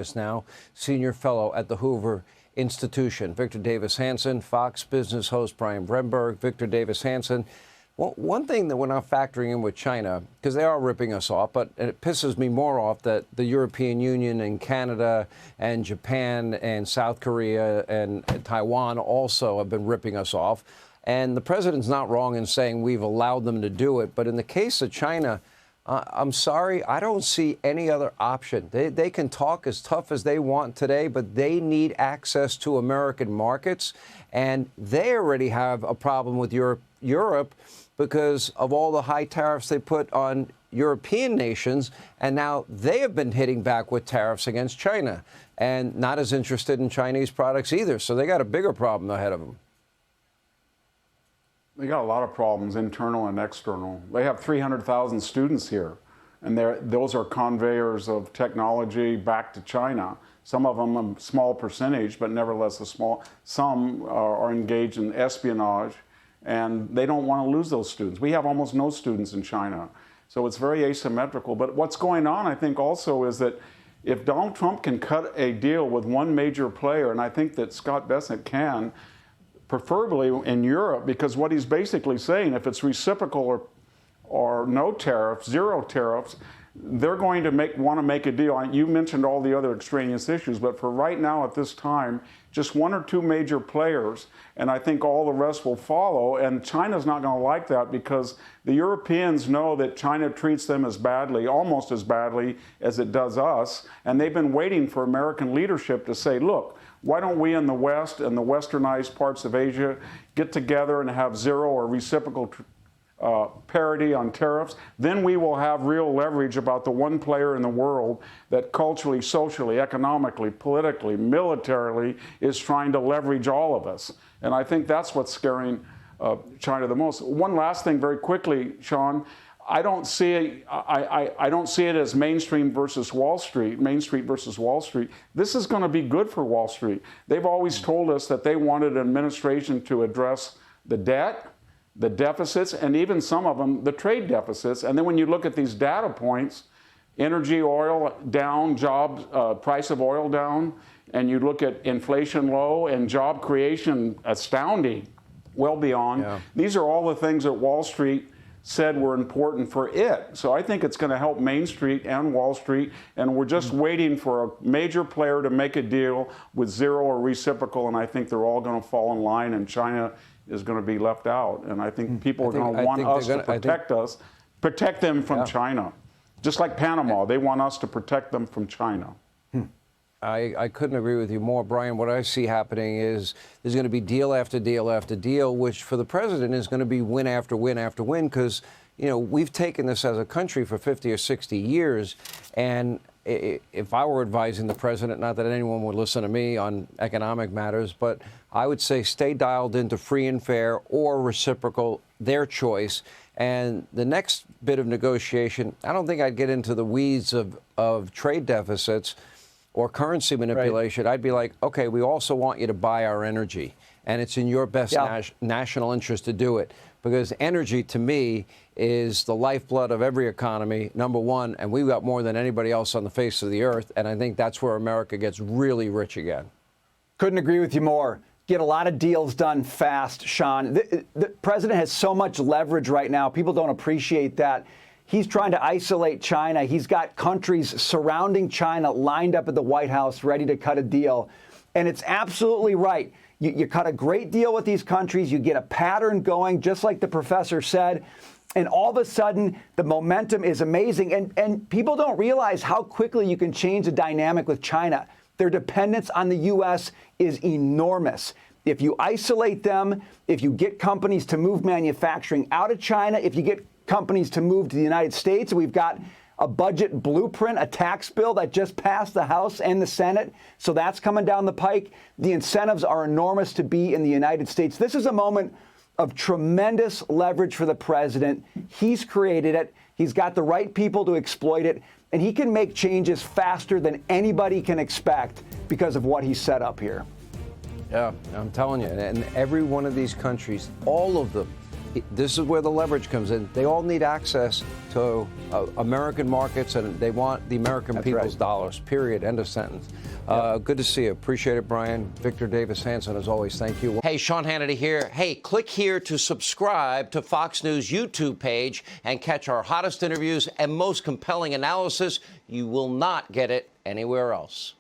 Is now senior fellow at the Hoover Institution. Victor Davis Hanson, Fox Business host Brian Brenberg. Victor Davis Hanson. Well, one thing that we're not factoring in with China, because they are ripping us off, but it pisses me more off that the European Union and Canada and Japan and South Korea and Taiwan also have been ripping us off. And the president's not wrong in saying we've allowed them to do it. But in the case of China, I'm sorry, I don't see any other option. They can talk as tough as they want today, but they need access to American markets. And they already have a problem with Europe because of all the high tariffs they put on European nations. And now they have been hitting back with tariffs against China and not as interested in Chinese products either. So they got a bigger problem ahead of them. They got a lot of problems, internal and external. They have 300,000 students here, and those are conveyors of technology back to China. Some of them a small percentage, but nevertheless some are engaged in espionage, and they don't want to lose those students. We have almost no students in China, so it's very asymmetrical. But what's going on, I think, also is that if Donald Trump can cut a deal with one major player, and I think that Scott Bessent can, preferably in Europe, because what he's basically saying, if it's reciprocal or no tariffs, zero tariffs, they're going to want to make a deal. You mentioned all the other extraneous issues, but for right now at this time, just one or two major players, and I think all the rest will follow. And China's not going to like that because the Europeans know that China treats them as badly, almost as badly as it does us, and they've been waiting for American leadership to say, look, why don't we in the West and the westernized parts of Asia get together and have zero or reciprocal parity on tariffs? Then we will have real leverage about the one player in the world that culturally, socially, economically, politically, militarily is trying to leverage all of us. And I think that's what's scaring China the most. One last thing very quickly, Sean. I don't see it as mainstream versus Wall Street, Main Street versus Wall Street. This is going to be good for Wall Street. They've always told us that they wanted an administration to address the debt, the deficits, and even some of them, the trade deficits. And then when you look at these data points, energy, oil down, jobs, price of oil down, and you look at inflation low and job creation astounding, well beyond. Yeah. These are all the things that Wall Street said were important for it. So I think it's going to help Main Street and Wall Street, and we're just waiting for a major player to make a deal with zero or reciprocal, and I think they're all going to fall in line, and China is going to be left out. And I think people are going to want us to protect them from China. Just like Panama, they want us to protect them from China. I couldn't agree with you more, Brian. What I see happening is there's going to be deal after deal after deal, which for the president is going to be win after win after win, because, you know, we've taken this as a country for 50 or 60 years. And if I were advising the president, not that anyone would listen to me on economic matters, but I would say stay dialed into free and fair or reciprocal, their choice. And the next bit of negotiation, I don't think I'd get into the weeds of trade deficits or currency manipulation. Right. I'd be like, okay, we also want you to buy our energy, and it's in your best national interest to do it, because energy, to me, is the lifeblood of every economy, number one, and we've got more than anybody else on the face of the earth, and I think that's where America gets really rich again. Couldn't agree with you more. Get a lot of deals done fast, Sean. The president has so much leverage right now. People don't appreciate that. He's trying to isolate China. He's got countries surrounding China lined up at the White House ready to cut a deal. And it's absolutely right. You cut a great deal with these countries. You get a pattern going, just like the professor said. And all of a sudden, the momentum is amazing. And people don't realize how quickly you can change the dynamic with China. Their dependence on the U.S. is enormous. If you isolate them, if you get companies to move manufacturing out of China, if you get companies to move to the United States. We've got a budget blueprint, a tax bill that just passed the House and the Senate. So that's coming down the pike. The incentives are enormous to be in the United States. This is a moment of tremendous leverage for the president. He's created it. He's got the right people to exploit it. And he can make changes faster than anybody can expect because of what he's set up here. Yeah, I'm telling you. And every one of these countries, all of them, This is where the leverage comes in. They all need access to American markets, and they want the American people's dollars, period, end of sentence. Good to see you. Appreciate it, Brian. Victor Davis Hanson, as always, thank you. Hey, Sean Hannity here. Hey, click here to subscribe to Fox News YouTube page and catch our hottest interviews and most compelling analysis. You will not get it anywhere else.